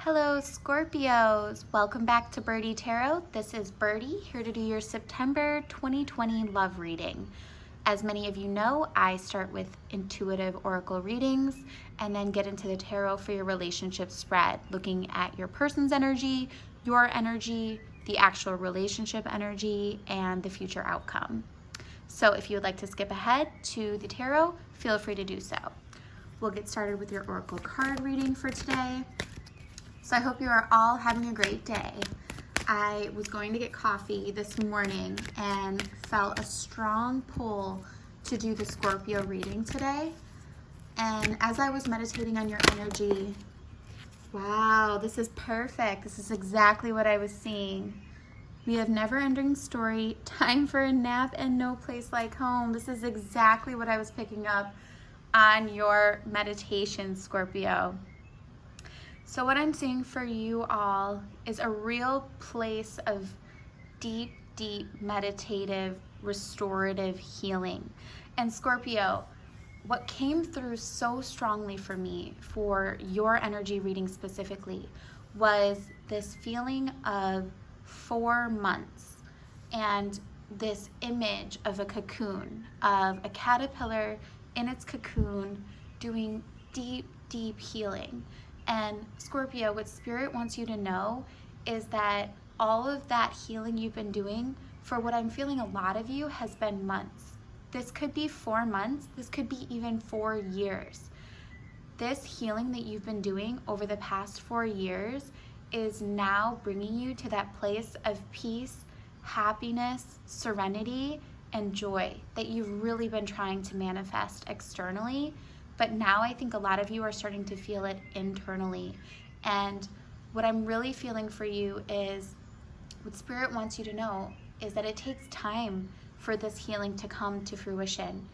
Hello Scorpios, welcome back to Birdie Tarot. This is Birdie, here to do your September 2020 love reading. As many of you know, I start with intuitive oracle readings and then get into the tarot for your relationship spread, looking at your person's energy, your energy, the actual relationship energy, and the future outcome. So if you would like to skip ahead to the tarot, feel free to do so. We'll get started with your oracle card reading for today. So I hope you are all having a great day. I was going to get coffee this morning and felt a strong pull to do the Scorpio reading today. And as I was meditating on your energy, wow, this is perfect. This is exactly what I was seeing. We have never-ending story, time for a nap, and no place like home. This is exactly what I was picking up on your meditation, Scorpio. So what I'm seeing for you all is a real place of deep, deep meditative, restorative healing. And Scorpio, what came through so strongly for me for your energy reading specifically was this feeling of 4 months and this image of a cocoon, of a caterpillar in its cocoon doing deep, deep healing. And Scorpio, what Spirit wants you to know is that all of that healing you've been doing, for what I'm feeling a lot of you, has been months. This could be 4 months, this could be even 4 years. This healing that you've been doing over the past 4 years is now bringing you to that place of peace, happiness, serenity, and joy that you've really been trying to manifest externally. But now I think a lot of you are starting to feel it internally. And what I'm really feeling for you is, what Spirit wants you to know is that it takes time for this healing to come to fruition.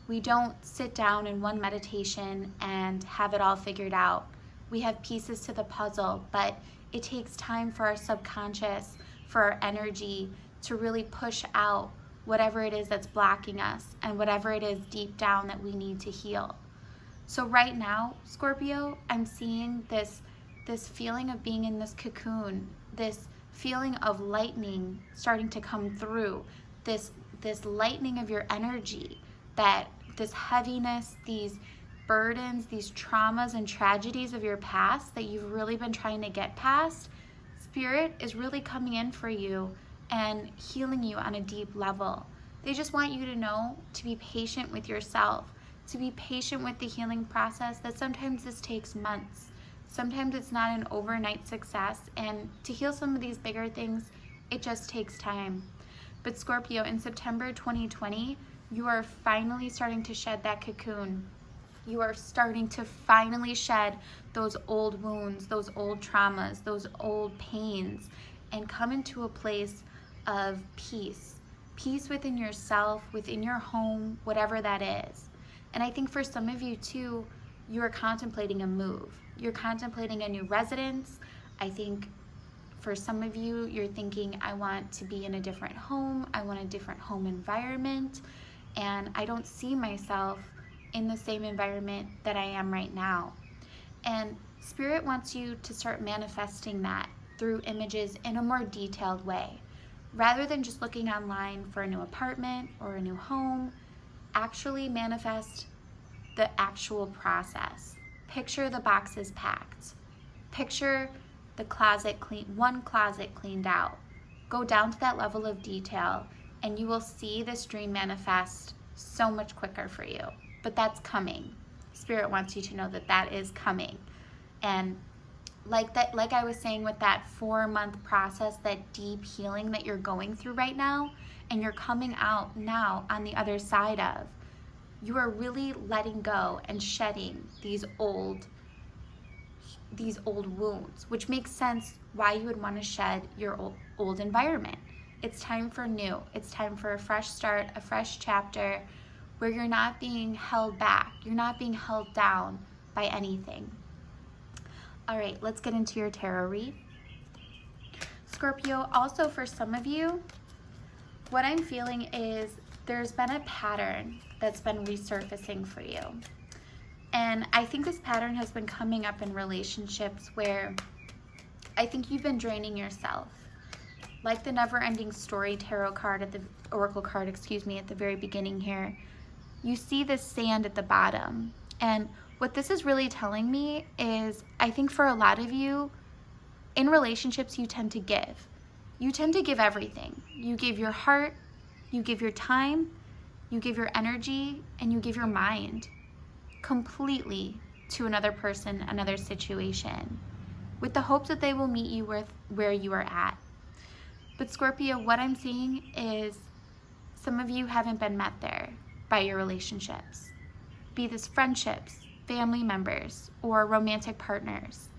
We don't sit down in one meditation and have it all figured out. We have pieces to the puzzle, but it takes time for our subconscious, for our energy to really push out whatever it is that's blocking us and whatever it is deep down that we need to heal. So right now, Scorpio, I'm seeing this feeling of being in this cocoon, this feeling of lightning starting to come through, this lightning of your energy, that this heaviness, these burdens, these traumas and tragedies of your past that you've really been trying to get past, Spirit is really coming in for you and healing you on a deep level. They just want you to know to be patient with yourself, to be patient with the healing process, that sometimes this takes months. Sometimes it's not an overnight success, and to heal some of these bigger things, it just takes time. But Scorpio, in September 2020, you are finally starting to shed that cocoon. You are starting to finally shed those old wounds, those old traumas, those old pains, and come into a place of peace. Peace within yourself, within your home, whatever that is. And I think for some of you too, you are contemplating a move. You're contemplating a new residence. I think for some of you, you're thinking, I want to be in a different home. I want a different home environment. And I don't see myself in the same environment that I am right now. And Spirit wants you to start manifesting that through images in a more detailed way. Rather than just looking online for a new apartment or a new home, actually manifest the actual process. Picture the boxes packed. Picture the one closet cleaned out. Go down to that level of detail and you will see this dream manifest so much quicker for you. But that's coming. Spirit wants you to know that that is coming. And like I was saying with that 4-month process, that deep healing that you're going through right now, and you're coming out now on the other side of, you are really letting go and shedding these old wounds, which makes sense why you would want to shed your old environment. It's time for new. It's time for a fresh start, a fresh chapter, where you're not being held back. You're not being held down by anything. All right, let's get into your tarot read. Scorpio, also for some of you, what I'm feeling is there's been a pattern that's been resurfacing for you. And I think this pattern has been coming up in relationships where I think you've been draining yourself. Like the never-ending story tarot card at the oracle card, excuse me, at the very beginning here, you see the sand at the bottom. And what this is really telling me is, I think for a lot of you, in relationships, you tend to give. You tend to give everything. You give your heart, you give your time, you give your energy, and you give your mind completely to another person, another situation, with the hopes that they will meet you with where you are at. But Scorpio, what I'm seeing is some of you haven't been met there by your relationships, be this friendships, family members, or romantic partners.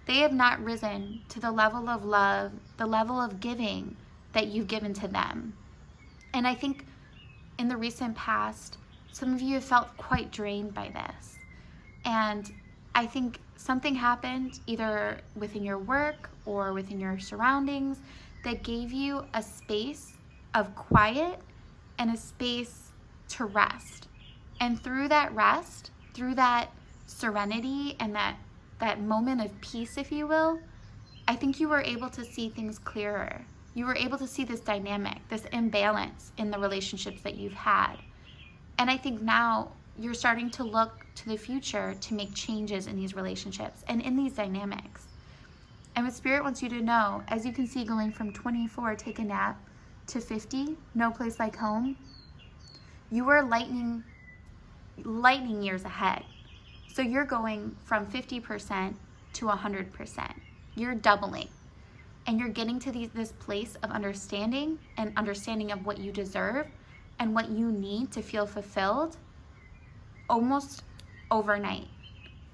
They have not risen to the level of love, the level of giving that you've given to them. And I think in the recent past, some of you have felt quite drained by this. And I think something happened either within your work or within your surroundings that gave you a space of quiet and a space to rest. And through that rest, through that serenity and that moment of peace, if you will, I think you were able to see things clearer. You were able to see this dynamic, this imbalance in the relationships that you've had. And I think now you're starting to look to the future to make changes in these relationships and in these dynamics. And what Spirit wants you to know, as you can see, going from 24, take a nap, to 50, no place like home, you are lightning years ahead. So you're going from 50% to 100%. You're doubling. And you're getting to this place of understanding and understanding of what you deserve and what you need to feel fulfilled almost overnight.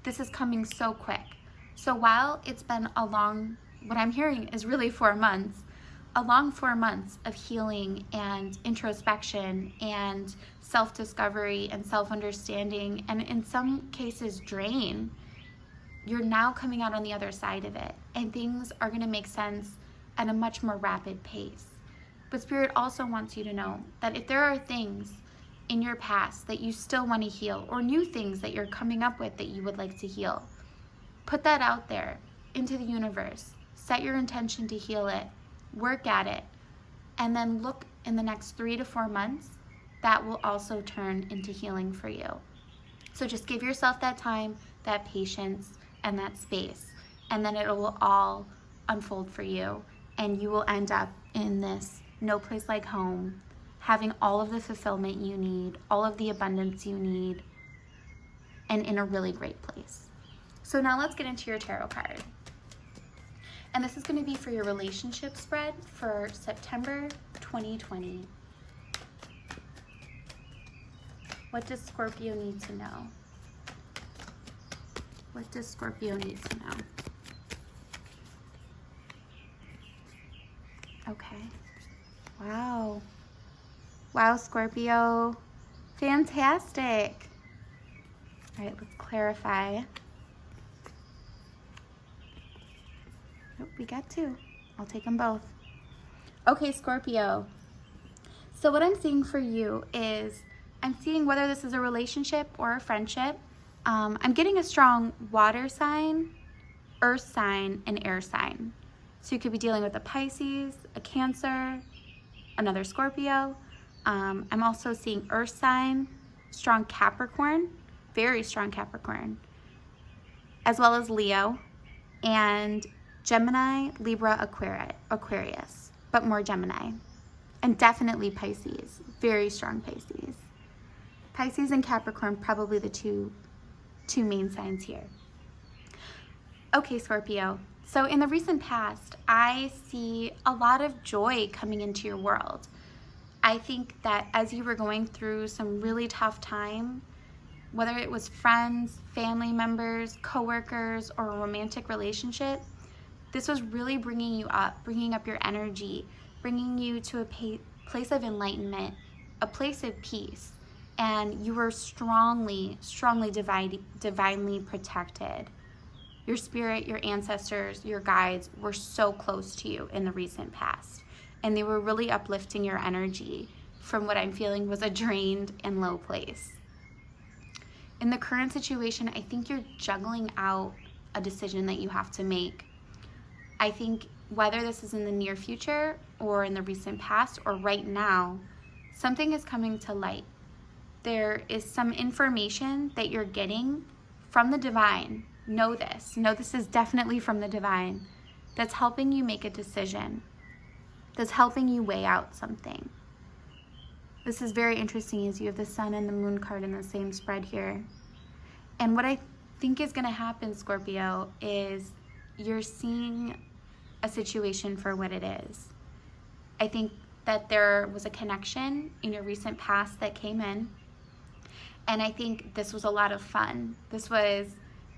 This is coming so quick. So while it's been a long, what I'm hearing is really 4 months, a long 4 months of healing and introspection and self-discovery and self-understanding, and in some cases drain, you're now coming out on the other side of it, and things are going to make sense at a much more rapid pace. But Spirit also wants you to know that if there are things in your past that you still want to heal, or new things that you're coming up with that you would like to heal, put that out there into the universe. Set your intention to heal it. Work at it. And then look in the next 3 to 4 months, that will also turn into healing for you. So just give yourself that time, that patience, and that space. And then it will all unfold for you. And you will end up in this no place like home, having all of the fulfillment you need, all of the abundance you need, and in a really great place. So now let's get into your tarot card. And this is going to be for your relationship spread for September 2020. What does Scorpio need to know? What does Scorpio need to know? Okay. Wow. Wow, Scorpio. Fantastic. All right, let's clarify. Oh, we got 2. I'll take them both. Okay, Scorpio. So what I'm seeing for you is, I'm seeing whether this is a relationship or a friendship. I'm getting a strong water sign, earth sign, and air sign. So you could be dealing with a Pisces, a Cancer, another Scorpio. I'm also seeing earth sign, strong Capricorn, very strong Capricorn, as well as Leo, and Gemini, Libra, Aquarius, but more Gemini, and definitely Pisces, very strong Pisces. Pisces and Capricorn, probably the two main signs here. Okay, Scorpio. So in the recent past, I see a lot of joy coming into your world. I think that as you were going through some really tough time, whether it was friends, family members, coworkers, or a romantic relationship, this was really bringing up your energy, bringing you to a place of enlightenment, a place of peace, and you were strongly divinely protected. Your spirit, your ancestors, your guides were so close to you in the recent past, and they were really uplifting your energy from what I'm feeling was a drained and low place. In the current situation, I think you're juggling out a decision that you have to make. I think whether this is in the near future or in the recent past or right now, something is coming to light. There is some information that you're getting from the divine. Know this. Know this is definitely from the divine. That's helping you make a decision. That's helping you weigh out something. This is very interesting as you have the sun and the moon card in the same spread here. And what I think is going to happen, Scorpio, is you're seeing a situation for what it is. I think that there was a connection in your recent past that came in. And I think this was a lot of fun. This was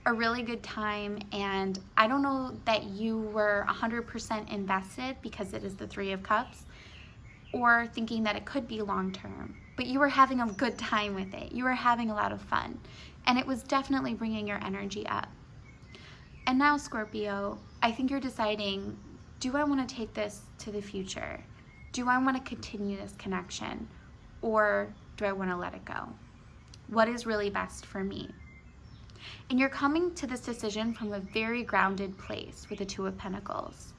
a really good time. And I don't know that you were 100% invested because it is the Three of Cups, or thinking that it could be long term. But you were having a good time with it. You were having a lot of fun. And it was definitely bringing your energy up. And now, Scorpio, I think you're deciding, do I want to take this to the future? Do I want to continue this connection? Or do I want to let it go? What is really best for me? And you're coming to this decision from a very grounded place with the Two of Pentacles.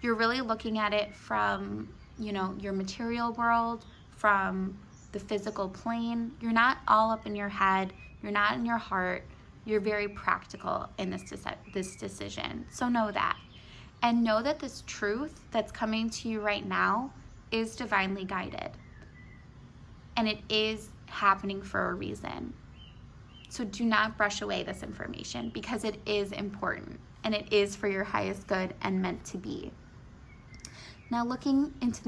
You're really looking at it from, your material world, from the physical plane. You're not all up in your head. You're not in your heart. You're very practical in this decision. So know that. And know that this truth that's coming to you right now is divinely guided. And it is happening for a reason. So do not brush away this information because it is important and it is for your highest good and meant to be. Now looking into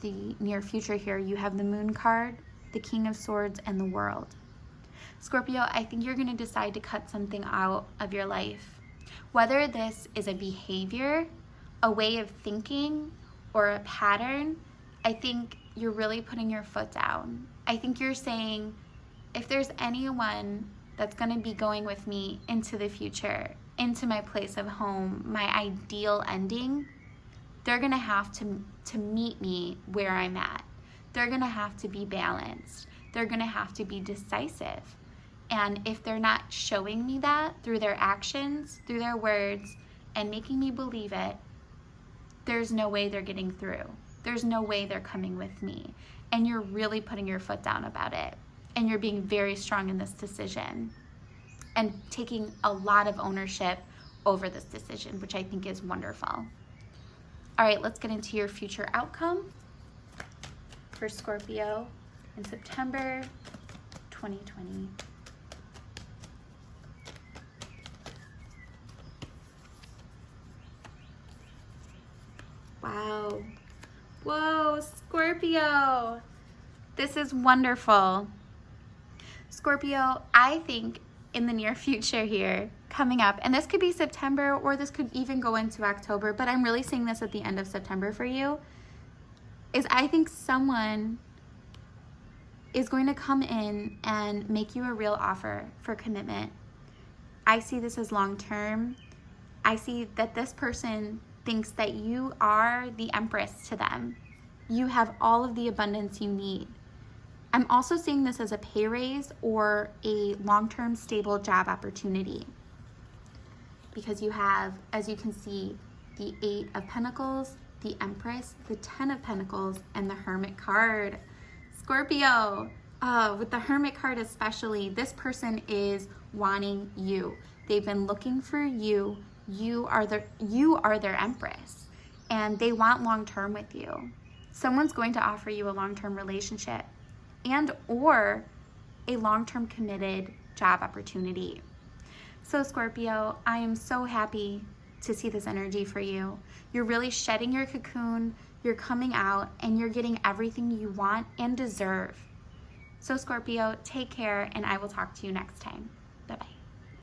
the near future here, you have the Moon card, the King of Swords, and the World. Scorpio, I think you're going to decide to cut something out of your life. Whether this is a behavior, a way of thinking, or a pattern, I think you're really putting your foot down. I think you're saying, if there's anyone that's going to be going with me into the future, into my place of home, my ideal ending, they're going to have to meet me where I'm at. They're going to have to be balanced. They're going to have to be decisive. And if they're not showing me that through their actions, through their words, and making me believe it, there's no way they're getting through. There's no way they're coming with me. And you're really putting your foot down about it. And you're being very strong in this decision and taking a lot of ownership over this decision, which I think is wonderful. All right, let's get into your future outcome for Scorpio in September 2020. Wow. Whoa, Scorpio. This is wonderful. Scorpio, I think in the near future here, coming up, and this could be September or this could even go into October, but I'm really seeing this at the end of September for you, is I think someone is going to come in and make you a real offer for commitment. I see this as long term. I see that this person thinks that you are the empress to them. You have all of the abundance you need. I'm also seeing this as a pay raise or a long-term stable job opportunity, because you have, as you can see, the Eight of Pentacles, the Empress, the Ten of Pentacles, and the Hermit card. Scorpio, with the Hermit card especially, this person is wanting you. They've been looking for you. You are their Empress, and they want long-term with you. Someone's going to offer you a long-term relationship and or a long-term committed job opportunity. So Scorpio, I am so happy to see this energy for you. You're really shedding your cocoon, you're coming out, and you're getting everything you want and deserve. So Scorpio, take care, and I will talk to you next time. Bye-bye.